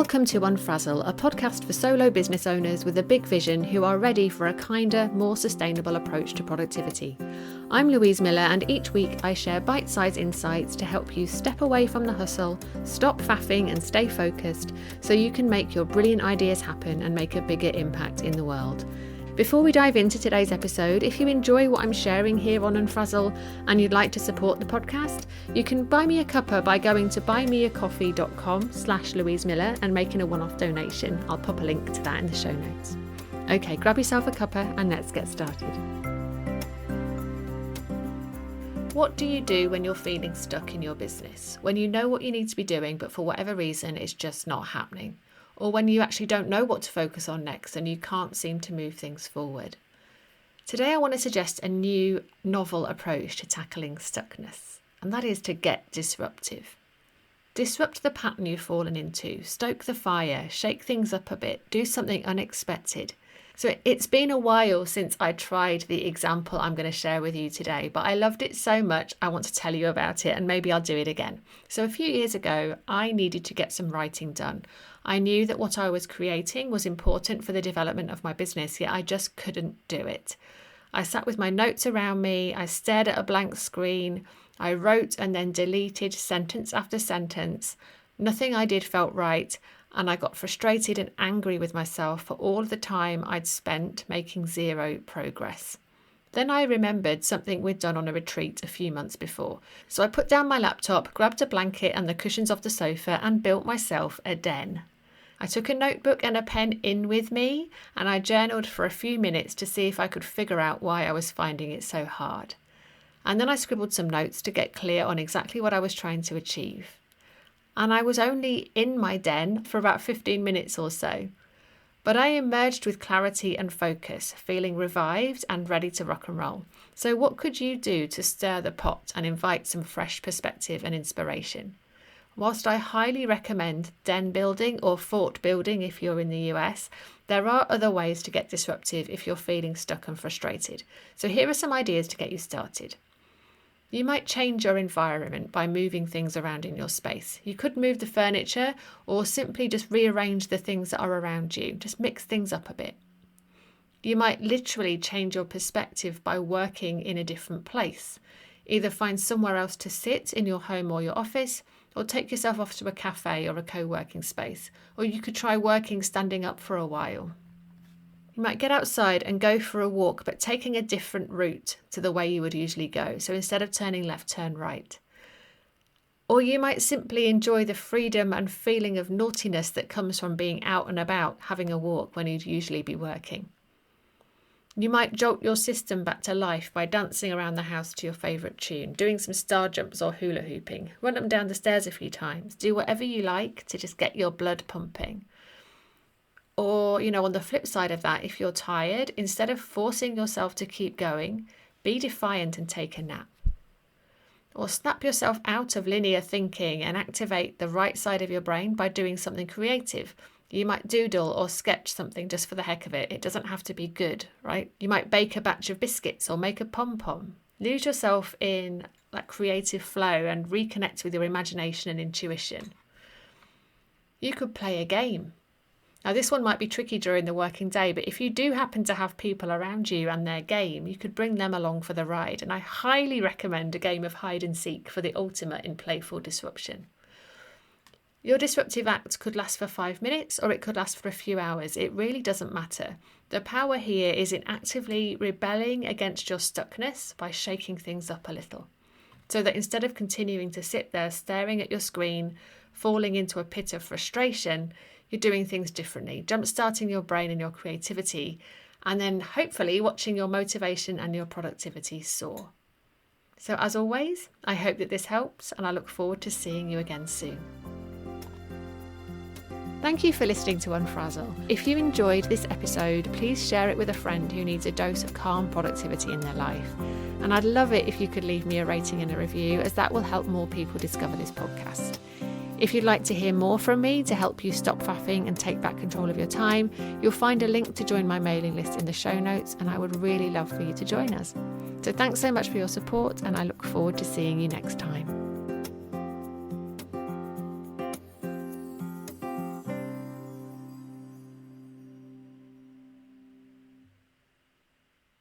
Welcome to Unfrazzle, a podcast for solo business owners with a big vision who are ready for a kinder, more sustainable approach to productivity. I'm Louise Miller, and each week I share bite-sized insights to help you step away from the hustle, stop faffing and stay focused so you can make your brilliant ideas happen and make a bigger impact in the world. Before we dive into today's episode, if you enjoy what I'm sharing here on Unfrazzle and you'd like to support the podcast, you can buy me a cuppa by going to buymeacoffee.com/Louise Miller and making a one-off donation. I'll pop a link to that in the show notes. Okay, grab yourself a cuppa and let's get started. What do you do when you're feeling stuck in your business? When you know what you need to be doing, but for whatever reason, it's just not happening? Or when you actually don't know what to focus on next and you can't seem to move things forward. Today I want to suggest a new novel approach to tackling stuckness, and that is to get disruptive. Disrupt the pattern you've fallen into, stoke the fire, shake things up a bit, do something unexpected. So it's been a while since I tried the example I'm going to share with you today, but I loved it so much I want to tell you about it, and maybe I'll do it again. So a few years ago, I needed to get some writing done. I knew that what I was creating was important for the development of my business, yet I just couldn't do it. I sat with my notes around me, I stared at a blank screen, I wrote and then deleted sentence after sentence. Nothing I did felt right, and I got frustrated and angry with myself for all of the time I'd spent making zero progress. Then I remembered something we'd done on a retreat a few months before. So I put down my laptop, grabbed a blanket and the cushions off the sofa and built myself a den. I took a notebook and a pen in with me, and I journaled for a few minutes to see if I could figure out why I was finding it so hard. And then I scribbled some notes to get clear on exactly what I was trying to achieve. And I was only in my den for about 15 minutes or so. But I emerged with clarity and focus, feeling revived and ready to rock and roll. So what could you do to stir the pot and invite some fresh perspective and inspiration? Whilst I highly recommend den building or fort building if you're in the US, there are other ways to get disruptive if you're feeling stuck and frustrated. So here are some ideas to get you started. You might change your environment by moving things around in your space. You could move the furniture or simply just rearrange the things that are around you. Just mix things up a bit. You might literally change your perspective by working in a different place. Either find somewhere else to sit in your home or your office, or take yourself off to a cafe or a co-working space. Or you could try working standing up for a while. You might get outside and go for a walk, but taking a different route to the way you would usually go. So instead of turning left, turn right. Or you might simply enjoy the freedom and feeling of naughtiness that comes from being out and about, having a walk when you'd usually be working. You might jolt your system back to life by dancing around the house to your favourite tune, doing some star jumps or hula hooping, run up and down the stairs a few times, do whatever you like to just get your blood pumping. Or, on the flip side of that, if you're tired, instead of forcing yourself to keep going, be defiant and take a nap. Or snap yourself out of linear thinking and activate the right side of your brain by doing something creative. You might doodle or sketch something just for the heck of it. It doesn't have to be good, right? You might bake a batch of biscuits or make a pom-pom. Lose yourself in that creative flow and reconnect with your imagination and intuition. You could play a game. Now, this one might be tricky during the working day, but if you do happen to have people around you and their game, you could bring them along for the ride. And I highly recommend a game of hide and seek for the ultimate in playful disruption. Your disruptive act could last for 5 minutes or it could last for a few hours. It really doesn't matter. The power here is in actively rebelling against your stuckness by shaking things up a little. So that instead of continuing to sit there staring at your screen, falling into a pit of frustration, you're doing things differently, jump-starting your brain and your creativity, and then hopefully watching your motivation and your productivity soar. So as always, I hope that this helps, and I look forward to seeing you again soon. Thank you for listening to Unfrazzle. If you enjoyed this episode, please share it with a friend who needs a dose of calm productivity in their life. And I'd love it if you could leave me a rating and a review, as that will help more people discover this podcast. If you'd like to hear more from me to help you stop faffing and take back control of your time, you'll find a link to join my mailing list in the show notes, and I would really love for you to join us. So thanks so much for your support, and I look forward to seeing you next time.